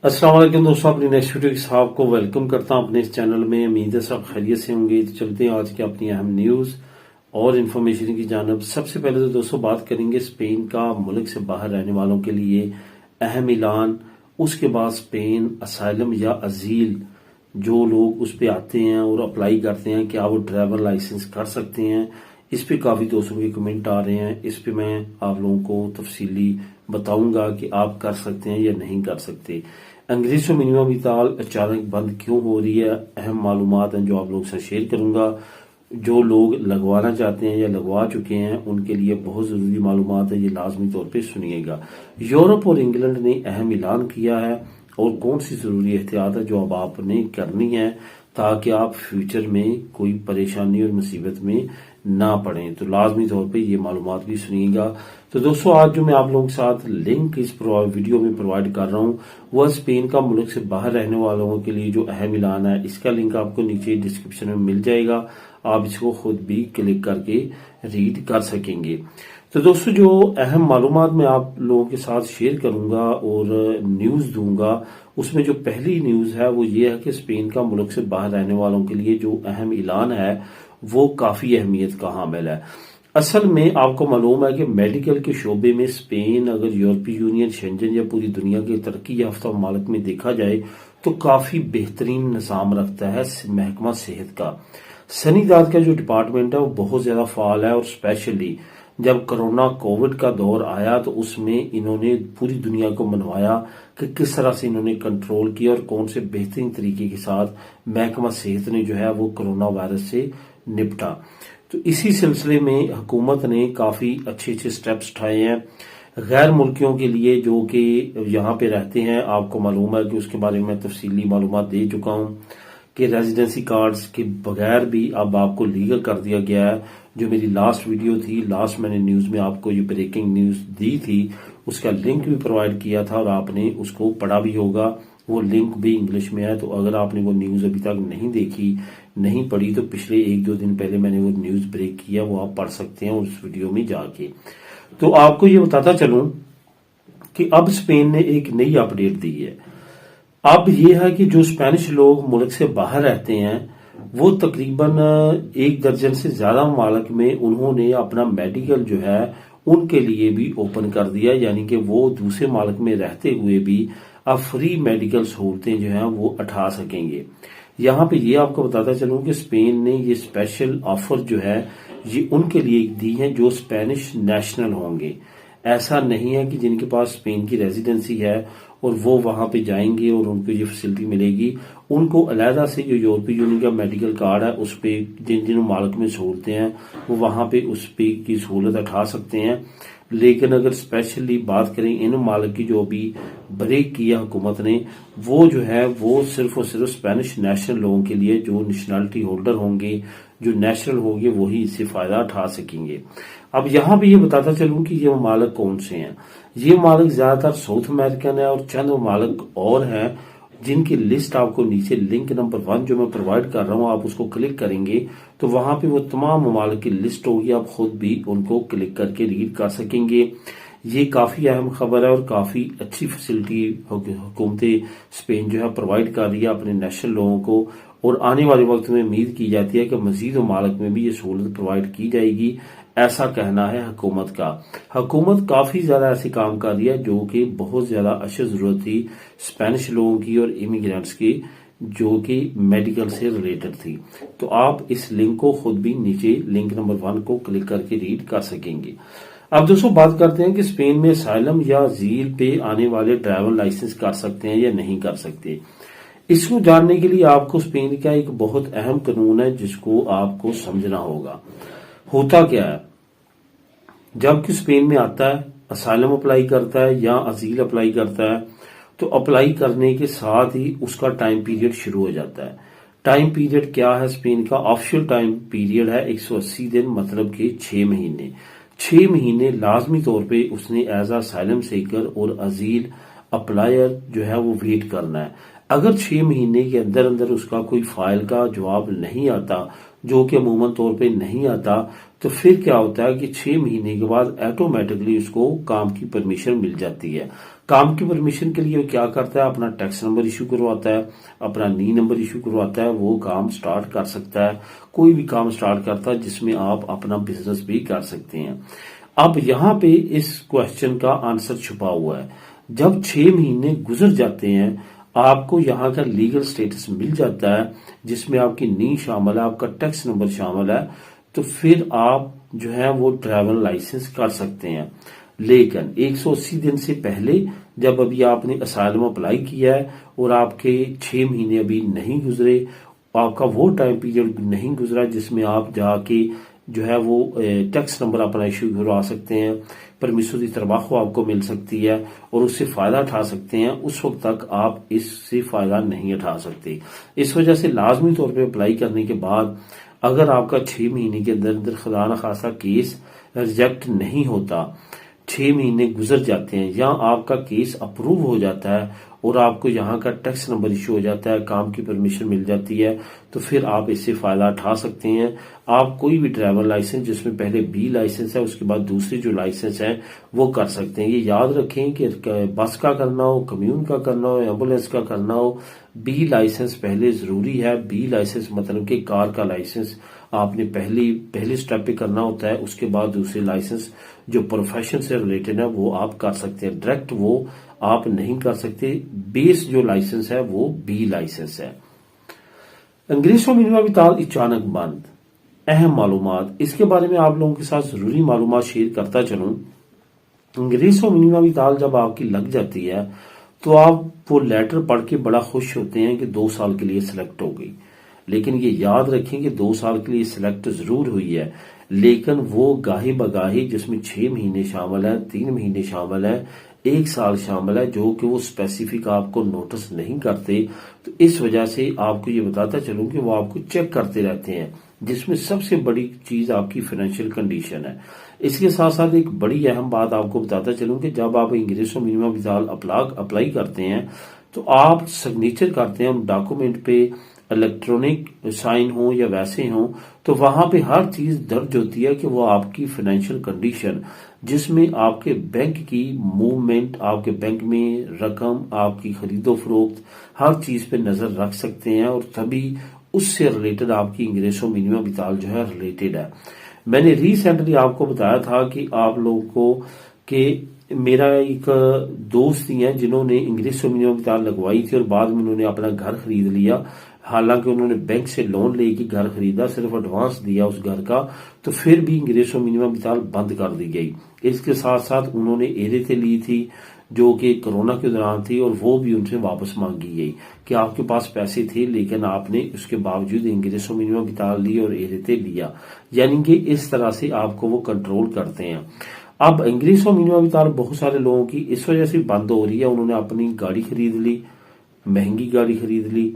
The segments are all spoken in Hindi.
अस्सलाम वालेकुम दोस्तों, अपनी नेक्स्ट वीडियो के साथ को वेलकम करता हूं अपने इस चैनल में। उम्मीद है सब खैरियत से होंगे। तो चलते हैं आज की अपनी अहम न्यूज और इन्फॉर्मेशन की जानब। सबसे पहले तो दोस्तों बात करेंगे स्पेन का मुल्क से बाहर रहने वालों के लिए अहम ऐलान। उसके बाद स्पेन असाइलम या अजील जो लोग उस पे आते हैं और अप्लाई करते हैं, क्या वो ड्राइवर लाइसेंस कर सकते हैं। इस पे काफी दोस्तों के कमेंट आ रहे हैं। इस पे मैं आप लोगों को तफसीली बताऊंगा कि आप कर सकते हैं या नहीं कर सकते। अंग्रेजी मिनिमम हड़ताल अचानक बंद क्यों हो रही है, अहम मालूमात हैं जो आप लोगों से शेयर करूंगा। जो लोग लगवाना चाहते हैं या लगवा चुके हैं उनके लिए बहुत जरूरी मालूमात है, ये लाजमी तौर पे सुनिएगा। यूरोप और इंग्लैंड ने अहम ऐलान किया है और कौन सी जरूरी एहतियात है जो अब आपने करनी है ताकि आप फ्यूचर में कोई परेशानी और मुसीबत में ना पड़े। तो लाजमी तौर पे ये मालूमात भी सुनिएगा। तो दोस्तों आज जो मैं आप लोगों के साथ लिंक इस वीडियो में प्रोवाइड कर रहा हूँ वह स्पेन का मुल्क से बाहर रहने वालों के लिए जो अहम ऐलान है, इसका लिंक आपको नीचे डिस्क्रिप्शन में मिल जाएगा। आप इसको खुद भी क्लिक करके रीड कर सकेंगे। तो दोस्तों जो अहम मालूमात मैं आप लोगों के साथ शेयर करूंगा और न्यूज दूंगा, उसमें जो पहली न्यूज है वो ये है कि स्पेन का मुल्क से बाहर रहने वालों के लिए जो अहम ऐलान है वो काफी अहमियत का हामिल है। असल में आपको मालूम है कि मेडिकल के शोबे में स्पेन अगर यूरोपीय यूनियन, शेंजन या पूरी दुनिया के तरक्की याफ्ता ममालिक में देखा जाए तो काफी बेहतरीन निजाम रखता है महकमा सेहत का। सनीदाद का जो डिपार्टमेंट है वो बहुत ज्यादा फाल है और स्पेशली जब कोरोना कोविड का दौर आया तो उसमें इन्होंने पूरी दुनिया को मनवाया कि किस तरह से इन्होंने कंट्रोल किया और कौन से बेहतरीन तरीके के साथ महकमा सेहत ने जो है वो कोरोना वायरस से निपटा। तो इसी सिलसिले में हुकूमत ने काफी अच्छे अच्छे स्टेप्स उठाए हैं। गैर मुल्कियों के लिए जो कि यहाँ पे रहते हैं, आपको मालूम है कि उसके बारे में तफसीली मालूमात दे चुका हूँ कि रेजिडेंसी कार्ड्स के बगैर भी अब आपको लीगल कर दिया गया है। जो मेरी लास्ट वीडियो थी, लास्ट मैंने न्यूज में आपको ये ब्रेकिंग न्यूज दी थी, उसका लिंक भी प्रोवाइड किया था और आपने उसको पढ़ा भी होगा। वो लिंक भी इंग्लिश में है, तो अगर आपने वो न्यूज अभी तक नहीं देखी, नहीं पढ़ी, तो पिछले 1-2 दिन पहले मैंने वो न्यूज ब्रेक किया, वो आप पढ़ सकते हैं उस वीडियो में जाके। तो आपको ये बताता चलूं कि अब स्पेन ने एक नई अपडेट दी है। अब ये है कि जो स्पेनिश लोग मुल्क से बाहर रहते हैं वो तकरीबन 1 दर्जन से ज्यादा ममालिक में उन्होंने अपना मेडिकल जो है उनके लिए भी ओपन कर दिया, यानी कि वो दूसरे मुल्क में रहते हुए भी अब फ्री मेडिकल सहूलतें जो हैं वो उठा सकेंगे। यहाँ पे ये आपको बताता चलूं कि स्पेन ने ये स्पेशल ऑफर जो है ये उनके लिए दी है जो स्पेनिश नेशनल होंगे। ऐसा नहीं है कि जिनके पास स्पेन की रेजिडेंसी है और वो वहां पे जाएंगे और उनको ये फैसिलिटी मिलेगी। उनको अलहदा से जो यूरोपीय यूनियन का मेडिकल कार्ड है उस पे जिन जिन मुल्क में सहूलतें हैं वो वहां पे उस पे की सहूलत उठा सकते हैं। लेकिन अगर स्पेशली बात करें इन मुल्क की जो अभी ब्रेक किया हुकूमत ने, वो जो है वो सिर्फ और सिर्फ स्पेनिश नेशनल लोगों के लिए, जो नेशनलिटी होल्डर होंगे, जो नेशनल होंगे, वही इससे फायदा उठा सकेंगे। अब यहाँ भी ये बताता चलूं कि ये ममालिक कौन से हैं। ये ममालिक ज्यादातर साउथ अमेरिकन है और चंद ममालिक और हैं जिनकी लिस्ट आपको नीचे लिंक नंबर 1 जो मैं प्रोवाइड कर रहा हूं, आप उसको क्लिक करेंगे तो वहां पे वो तमाम ममालिक की लिस्ट होगी। आप खुद भी उनको क्लिक करके रीड कर सकेंगे। ये काफी अहम खबर है और काफी अच्छी फैसिलिटी हुकूमत स्पेन जो है प्रोवाइड कर रही है अपने नेशनल लोगों को, और आने वाले वक्त में उम्मीद की जाती है कि मजीद ममालिक में भी ये सहूलत प्रोवाइड की जाएगी, ऐसा कहना है हुकूमत का। हुकूमत काफी ज्यादा ऐसे काम कर रही है जो कि बहुत ज्यादा अशद जरूरत थी स्पेनिश लोगों की और इमिग्रेंट्स की, जो कि मेडिकल से रिलेटेड थी। तो आप इस लिंक को खुद भी नीचे लिंक नंबर 1 को क्लिक करके रीड कर सकेंगे। अब दोस्तों बात करते हैं कि स्पेन में असाइलम या जील पे आने वाले ड्राइवर लाइसेंस कर सकते हैं या नहीं कर सकते। इसको जानने के लिए आपको स्पेन का एक बहुत अहम कानून है जिसको आपको समझना होगा। होता क्या है, जब कि स्पेन में आता है, असाइलम अप्लाई करता है या अजील अप्लाई करता है, तो अप्लाई करने के साथ ही उसका टाइम पीरियड शुरू हो जाता है। टाइम पीरियड क्या है स्पेन का? ऑफिशियल टाइम पीरियड है 180 दिन, मतलब कि 6 महीने। 6 महीने लाजमी तौर पे उसने एज असाइलम सीकर और अजील अप्लायर जो है वो वेट करना है। अगर 6 महीने के अंदर अंदर उसका कोई फाइल का जवाब नहीं आता, जो कि अमूमन तौर पे नहीं आता, तो फिर क्या होता है कि 6 महीने के बाद ऑटोमेटिकली उसको काम की परमिशन मिल जाती है। काम की परमिशन के लिए वो क्या करता है, अपना टैक्स नंबर इशू करवाता है, अपना नी नंबर इशू करवाता है, वो काम स्टार्ट कर सकता है। कोई भी काम स्टार्ट करता है जिसमें आप अपना बिजनेस भी कर सकते हैं। अब यहाँ पे इस क्वेश्चन का आंसर छुपा हुआ है। जब 6 महीने गुजर जाते हैं, आपको यहाँ का लीगल स्टेटस मिल जाता है, जिसमें आपकी नी शामिल है, आपका टैक्स नंबर शामिल है, तो फिर आप जो है वो ट्रैवल लाइसेंस कर सकते हैं। लेकिन 180 दिन से पहले, जब अभी आपने असाइलम अप्लाई किया है और आपके 6 महीने अभी नहीं गुजरे, आपका वो टाइम पीरियड नहीं गुजरा जिसमें आप जाके जो है वो टैक्स नंबर अपना इशू करवा सकते हैं, परमिशन दी तबाखु आपको मिल सकती है और उससे फायदा उठा सकते हैं, उस वक्त तक आप इससे फायदा नहीं उठा सकते। इस वजह से लाजमी तौर पे अप्लाई करने के बाद अगर आपका 6 महीने के अंदर अंदर खुदा न खासा केस रिजेक्ट नहीं होता, 6 महीने गुजर जाते हैं या आपका केस अप्रूव हो जाता है और आपको यहाँ का टैक्स नंबर इशू हो जाता है, काम की परमिशन मिल जाती है, तो फिर आप इससे फायदा उठा सकते हैं। आप कोई भी ट्रैवल लाइसेंस, जिसमें पहले बी लाइसेंस है, उसके बाद दूसरी जो लाइसेंस है वो कर सकते हैं। ये याद रखें कि बस का करना हो, कम्यून का करना हो, एम्बुलेंस का करना हो, बी लाइसेंस पहले जरूरी है। बी लाइसेंस मतलब कि कार का लाइसेंस आपने पहले स्टेप पे करना होता है, उसके बाद दूसरे लाइसेंस जो प्रोफेशन से रिलेटेड है वो आप कर सकते हैं। डायरेक्ट वो आप नहीं कर सकते। बेस जो लाइसेंस है वो बी लाइसेंस है। अंग्रेजों मिनिमा विताल अचानक बंद, अहम मालूमात, इसके बारे में आप लोगों के साथ जरूरी मालूमात शेयर करता चलूं। अंग्रेजों मिनिमा विताल जब आपकी लग जाती है तो आप वो लेटर पढ़ के बड़ा खुश होते हैं कि 2 साल के लिए सिलेक्ट हो गई। लेकिन ये याद रखें कि 2 साल के लिए सिलेक्ट जरूर हुई है, लेकिन वो गाही बगाही जिसमें 6 महीने शामिल है, 3 महीने शामिल है, 1 साल शामिल है, जो कि वो स्पेसिफिक आपको नोटिस नहीं करते। तो इस वजह से आपको ये बताता चलूं कि वो आपको चेक करते रहते हैं, जिसमें सबसे बड़ी चीज आपकी फाइनेंशियल कंडीशन है। इसके साथ साथ एक बड़ी अहम बात आपको बताता चलूं कि जब आप इंग्रेसो मिनिमम विथाल अप्लाई करते हैं तो आप सिग्नेचर करते हैं डॉक्यूमेंट पे, इलेक्ट्रॉनिक साइन हो या वैसे हो, तो वहां पे हर चीज दर्ज होती है कि वो आपकी फाइनेंशियल कंडीशन, जिसमें आपके बैंक की मूवमेंट, आपके बैंक में रकम, आपकी खरीदो फरोख्त, हर चीज पे नजर रख सकते हैं और तभी उससे रिलेटेड आपकी इंग्रेसो मिनिमम विथाल जो है रिलेटेड है। मैंने रिसेंटली आपको बताया था कि आप लोगों को कि मेरा एक दोस्त ही है जिन्होंने इंग्रेसो मिनिमम विथाल लगवाई थी और बाद में उन्होंने अपना घर खरीद लिया। हालांकि उन्होंने बैंक से लोन लेके घर खरीदा, सिर्फ एडवांस दिया उस घर का, तो फिर भी इंग्रेसो मिनिमम विथाल बंद कर दी गई। इसके साथ साथ उन्होंने एरेते ली थी जो कि कोरोना के दौरान थी और वो भी उनसे वापस मांगी गई कि आपके पास पैसे थे लेकिन आपने उसके बावजूद इंग्रेसो मिनिमम विथाल ली और एरेते लिया, यानी कि इस तरह से आपको वो कंट्रोल करते हैं। अब इंग्रेसो मिनिमम विथाल बहुत सारे लोगों की इस वजह से बंद हो रही है, उन्होंने अपनी गाड़ी खरीद ली, महंगी गाड़ी खरीद ली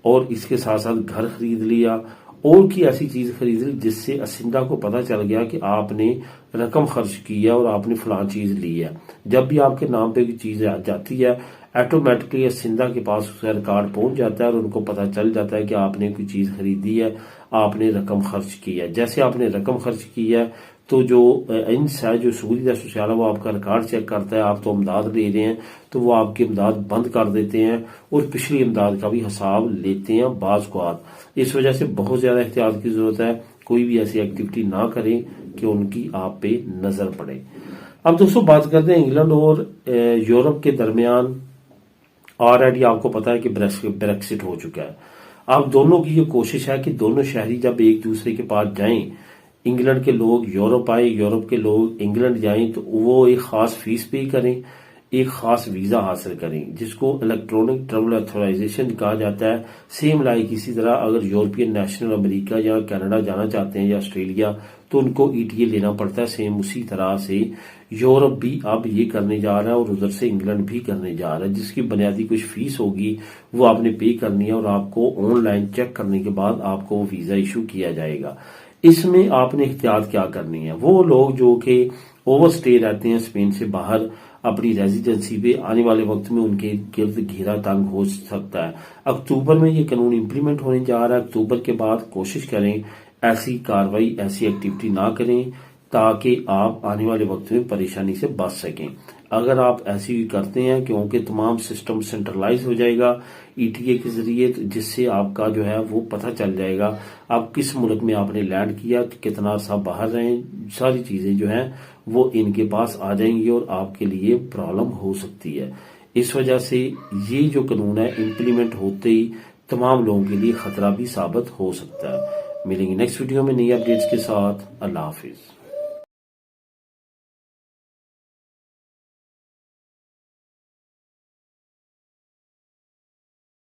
और इसके साथ साथ घर खरीद लिया और की ऐसी चीज खरीद ली जिससे असिंदा को पता चल गया कि आपने रकम खर्च की है और आपने फलां चीज ली है। जब भी आपके नाम पे कोई चीज आ जाती है, ऑटोमेटिकली असिंदा के पास उसका रिकॉर्ड पहुंच जाता है और उनको पता चल जाता है कि आपने कोई चीज खरीदी है, आपने रकम खर्च की है। जैसे आपने रकम खर्च की है तो जो इंस है, जो सहूलियत सोशल है, वो आपका रिकॉर्ड चेक करता है। आप तो इमदाद ले रहे हैं तो वो आपकी इमदाद बंद कर देते हैं और पिछली इमदाद का भी हिसाब लेते हैं बाज़ औक़ात। इस वजह से बहुत ज्यादा एहतियात की जरूरत है, कोई भी ऐसी एक्टिविटी ना करें कि उनकी आप पे नजर पड़े। अब दोस्तों बात करते हैं इंग्लैंड और यूरोप के दरमियान। ऑलरेडी आपको पता है कि ब्रेक्सिट हो चुका है। अब दोनों की ये कोशिश है कि दोनों शहरी जब एक दूसरे के पास जाएं, इंग्लैंड के लोग यूरोप आए, यूरोप के लोग इंग्लैंड जाएं, तो वो एक खास फीस पे करें, एक खास वीजा हासिल करें, जिसको इलेक्ट्रॉनिक ट्रैवल ऑथराइजेशन कहा जाता है। सेम लाइक इसी तरह अगर यूरोपियन नेशनल अमेरिका या कनाडा जाना चाहते हैं या ऑस्ट्रेलिया तो उनको ईटीए लेना पड़ता है। सेम उसी तरह से यूरोप भी अब ये करने जा रहा है और उधर से इंग्लैंड भी करने जा रहा है, जिसकी बुनियादी कुछ फीस होगी वो आपने पे करनी है और आपको ऑनलाइन चेक करने के बाद आपको वीजा इशू किया जाएगा। इसमें आपने एहतियात क्या करनी है, वो लोग जो कि ओवरस्टे रहते हैं स्पेन से बाहर, अपनी रेजिडेंसी पे आने वाले वक्त में उनके गिर्द घेरा तंग हो सकता है। अक्टूबर में ये कानून इंप्लीमेंट होने जा रहा है। अक्टूबर के बाद कोशिश करें ऐसी कार्रवाई, ऐसी एक्टिविटी ना करें ताकि आप आने वाले वक्त में परेशानी से बच सकें। अगर आप ऐसी करते हैं, क्योंकि तमाम सिस्टम सेंट्रलाइज हो जाएगा ईटीए के जरिए, जिससे आपका जो है वो पता चल जाएगा आप किस मुल्क में आपने लैंड किया, कितना अरसा बाहर रहे, सारी चीजें जो हैं वो इनके पास आ जाएंगी और आपके लिए प्रॉब्लम हो सकती है। इस वजह से ये जो कानून है इंप्लीमेंट होते ही तमाम लोगों के लिए खतरा भी साबित हो सकता है। मिलेंगे नेक्स्ट वीडियो में नई अपडेट्स के साथ। अल्लाह हाफिज।